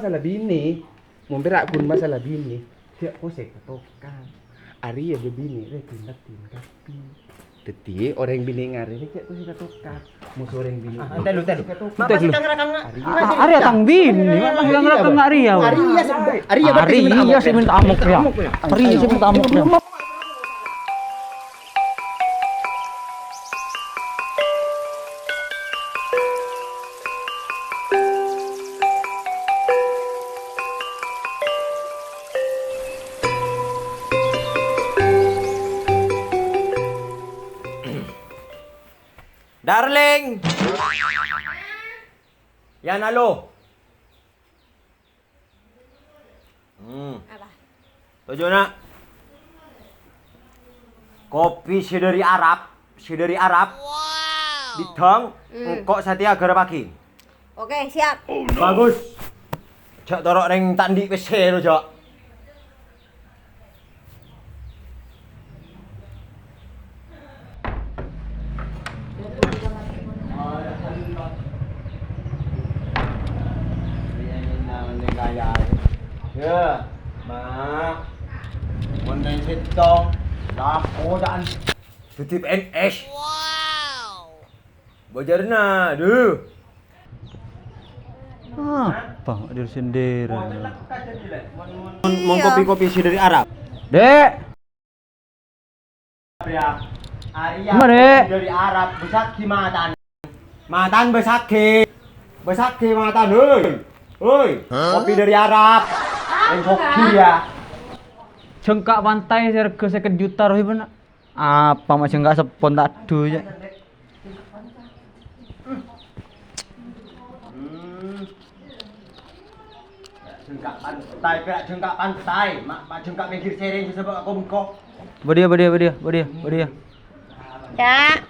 Masalah bini, mau berak kun masalah bini. Dia kosek katokan. Ari ya bini, tindak kapi. Teti orang bini ngari ini cek kosek katokan. Musuh orang bini. Telu. Masih Ari tang bini, masih kang Ari ya. Ari ya sih minta amuk ya. Ari ya sih minta amuk ya. Darling! Yan, halo. Apa? Tujuh nak. Kopi si dari Arab. Wow. Ditang, kok Satya Gara pagi. Oke, siap. Bagus. Jak torok ring tandi PC lo, Jak. Ya, mak. Mondai sitong, dapur dan tutip NS. Wow. Bojarna, duh. Apa dia sendiri? Mau kopi-kopi si dari Arab. Dek, Arya. Mana, Dek? Dari Arab, besaki matan. Matan besaki. Besaki matan, hoi. Kopi dari Arab. Yang hoki ya. cengkak pantai harga 50 juta roh bener. Apa macam enggak sepon tak adu ya. Jengkak pantai, mak jengkak pinggir sering disebut aku bengkok. Badia. Ya.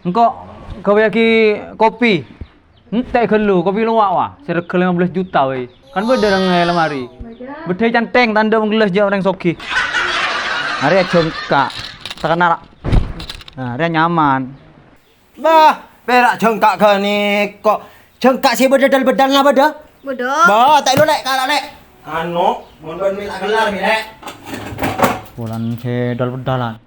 Engkau kau yaki kopi. Entek kelu kopi luwak wah. Serga 15 juta weh. Kan beda dengan lemari. Beda canteng tanda menggelas je orang soki. Hari jengkak. Tekan nak. Nah, dia nyaman. Bah, perak jengkak ke ni kok jengkak si bedal-bedal lah beda. Bodoh. Bah, tak lu lek kalah lek. Anu, mun ben minta gelar mi lek. Bulan cedal-bedalan.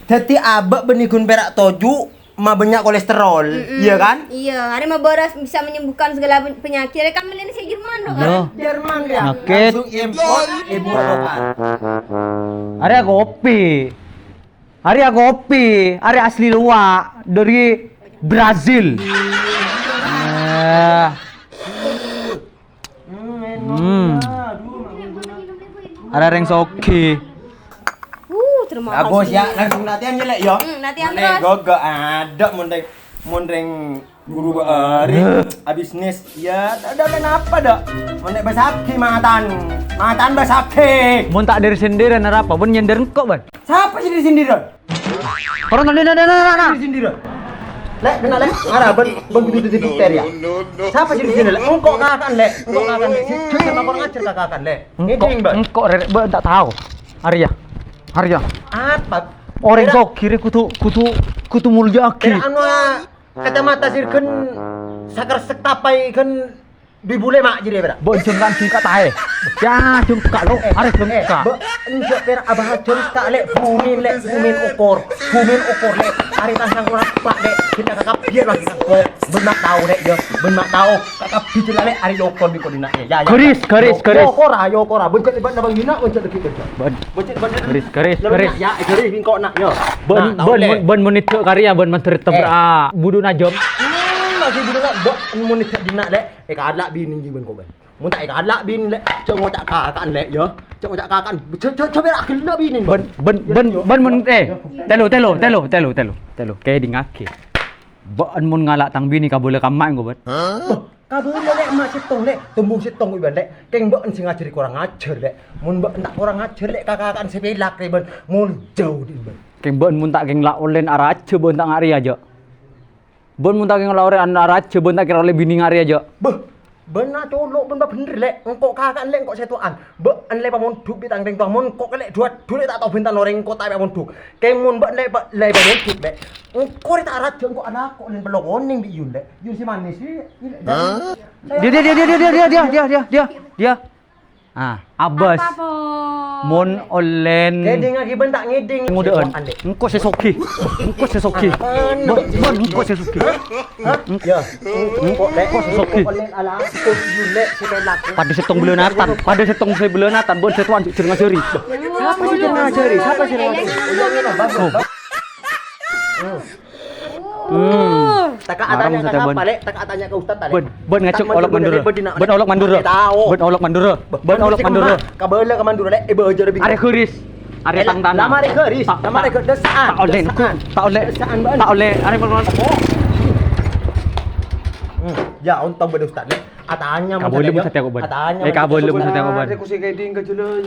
Dadi abak benigun perak toju mah banyak kolesterol, iya kan? Iya, hari mah boras bisa menyembuhkan segala penyakit. Kan beli si Jerman dong Yo. kan? Jerman ya. Sakit. Langsung impor ibu lokal. Hari kopi. Hari asli luwak dari Brazil. Ada reng soki. Terima Bagus kasih. ya, langsung latihan ya lek yo. Latihan Lek terus. gogo ada mondeng guru hari bisnis ya ada apa dak? Mondeng basaki matan basaki. Mun tak dari sendiri apa? Bun nyender kok ban. Siapa sih di sini dak? Orang tadi Di sini dak. Lek kena lek ngara begitu di ya. Siapa sih di sini lek? Engkok kakan lek. Jangan lapor ngajar kakakan lek. Engkok rek tak tahu. Arya. Apa? Orang kok kiri kutu mulia aki. Kira anu kacamata sirkeun sakar sektapai kan dibule mak jadi bera. Bo jengkak tae. Ya jengkak lo, are jengkak. Enggak pera abah jengkak lek bumin ukur lek ari tansang urang pak dek kita kakap biar lagi kok benak tahu dek yo benak tahu kakap bijil lek ari yokon di kodina ya. Garis. Yokora bencet iban nabang hina bencet gitu. Garis. Ya garis kok nak yo. Ben menit karya ben menteri tebra budu najom. Lagi budak nak mun tak dina lek kadlak bini jiban ko ban. Mun tak kadlak bin lek cok ngocak kakan lek yo. Cok ngocak kakan. Coba rak gelak bini. Ben men telo kayak di ngaki. Ben mun ngalak tang bini ka boleh kamak go ban. Kabeh lek mak sitong lek tembung sitong iban lek keng mbok sing ngajari kurang ngajar lek. Mun mbok entak kurang ngajar lek kakakan sepelak iban mul jauh di ban. Keng ben mun tak keng lak olen arace ben tak ngari aja. Bon mun tak keng lak olen arace ben tak kira oleh bini ngari aja. Beh, Benar colok bener lek engkau kakak lek engkau setuan be lek bangun duk bitang teng tuang mun kok lek dua tak tahu bintan orang engkau tak bangun duk kemun be lek bangun duk lek engkau tak arat engkau anak kok len belok oning bi yun lek yun si manis sih Dia. Ah, Abbas. Apa po? Mon olen ngeding lagi bentak ngeding ngudeun. Engko sesoki. Engko sesoki. Engko sesoki. ya engkau lek Soki. kok len ala kok yun lek si pelak Pada setong beleunatan, pada setong saya beleunatan, bon setuan jeung ngajari. siapa sih yang ngajari siapa sih yang ngajari Taka atanya ke siapa lek? Taka atanya ke ustaz tadi. Ben ngacuk olok mandura. Ben olok mandura. Ben olok mandura. Ben olok mandura. Kabele ke mandura lek ibu aja lebih. Are keuris. Are tang tanah. Lama rek geuris. Lama rek desaan. Tak oleh. Tak oleh. Are perlu. Ya untung beda ustaz lek. Atanya Kabole mun setiap obat. Kabole mun setiap obat. Aku sih kayak ding ke jelo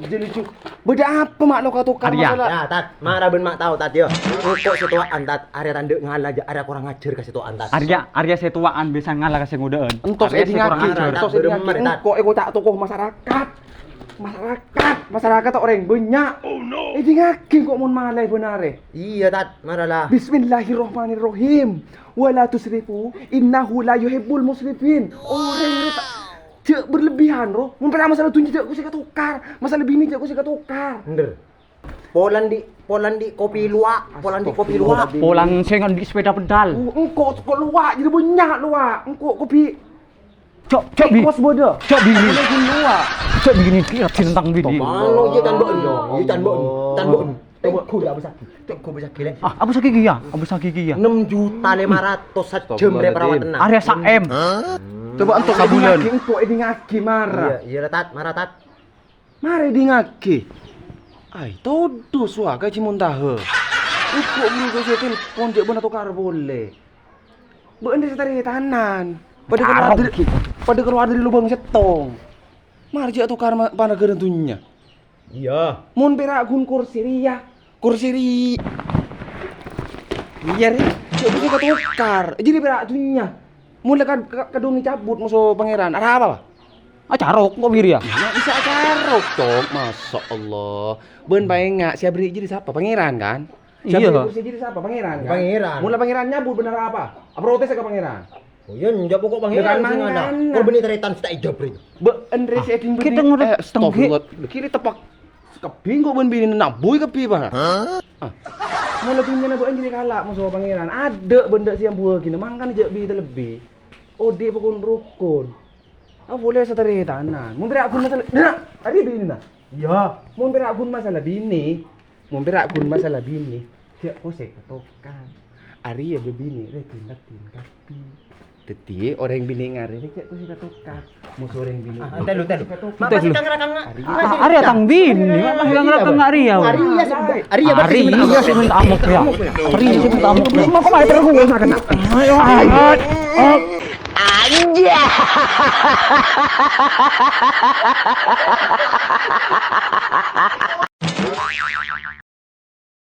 jeli cuk. Beda apa mak lo kau tukar Arya. masalah. Ya tat, marah ben mak tahu tat yo. Kok setuaan tat, area tanduk ngalah aja, area kurang ngajar ka setuaan tat. Arya setuaan bisa ngalah kasih ngudeun. Entos Arya eding kurang ngaki, ajar. entos eding ngaki. Engkau ego tak tokoh masyarakat. Masyarakat orang banyak. Oh no. Eding ngaki kok mun malai benare. Iya tat, marah lah. Bismillahirrahmanirrahim. Wala tusrifu innahu la yuhibbul musrifin. Orang cek berlebihan roh. Mun pada masalah tunjuk aku sih ketukar. Masalah bini aku sih ketukar. Bener. Polandi kopi luak, Polandi kopi luak. Polan sengon di sepeda pedal. Engkau kok luak jadi banyak luak. Engkau kopi Cok bi. kos bodoh. Cok bini. Cok bini kira tentang bini. Malo je tan bon yo. Tan bon. Ku dah besar. Ku besar lek. Ah, Abu Sakiki ya. 6.500.000 sejam re perawat tenang. Arya saem. Coba untuk Sabulan. Engkau eding ngaki marah. Iya tat, marah tat. Mari eding ngaki. Ai todo sua gaji muntahe. Engkau beli gaji telepon je benar tukar boleh. Bener setari tanan. Pada keluar dari lubang setong. Mari je tukar pada gerentunya. Iya. Mun berak gun kursi ria. Iya ri. Coba kita tukar. Jadi berak dunia. Mulai kan kedung cabut musuh pangeran. Ada apa? Ah carok kok biri ya. Nggak bisa carok dong. Masya Allah. Ben bae nggak siap beri jadi siapa? Pangeran kan? Siap Iya. beri kursi jadi siapa? Pangeran kan? Pangeran. Mulai pangeran nyabut bener apa? Apa protes ke pangeran? Oh iya njak pokok pangeran sing ada. Korban teretan tak ijab ri. Be Andre setting Kita ngurut stop. Kiri tepak. Kepi kok ben bini naboy kepi bah. Mulai punya na ben jadi kalah musuh pangeran. Ada benda siang buah gini mangkan je bi terlebih. Ode pokon rukun. Ah boleh setari tanan. Mun berak kun masalah. Nah, tadi bini na. Ya, mun berak kun masalah bini. Mun berak kun masalah bini. Tiap kosek ketokan. Ari ya bini tindak kapi. Teti orang bini ngari ni cek kosek ketokan. Musuh orang bini. Telu. Masih kang Arya tang bini. Masih ngerekang Arya. Arya sih minta amok ya. Arya sih minta amok. Mau kok main terus gue kena. Ayo.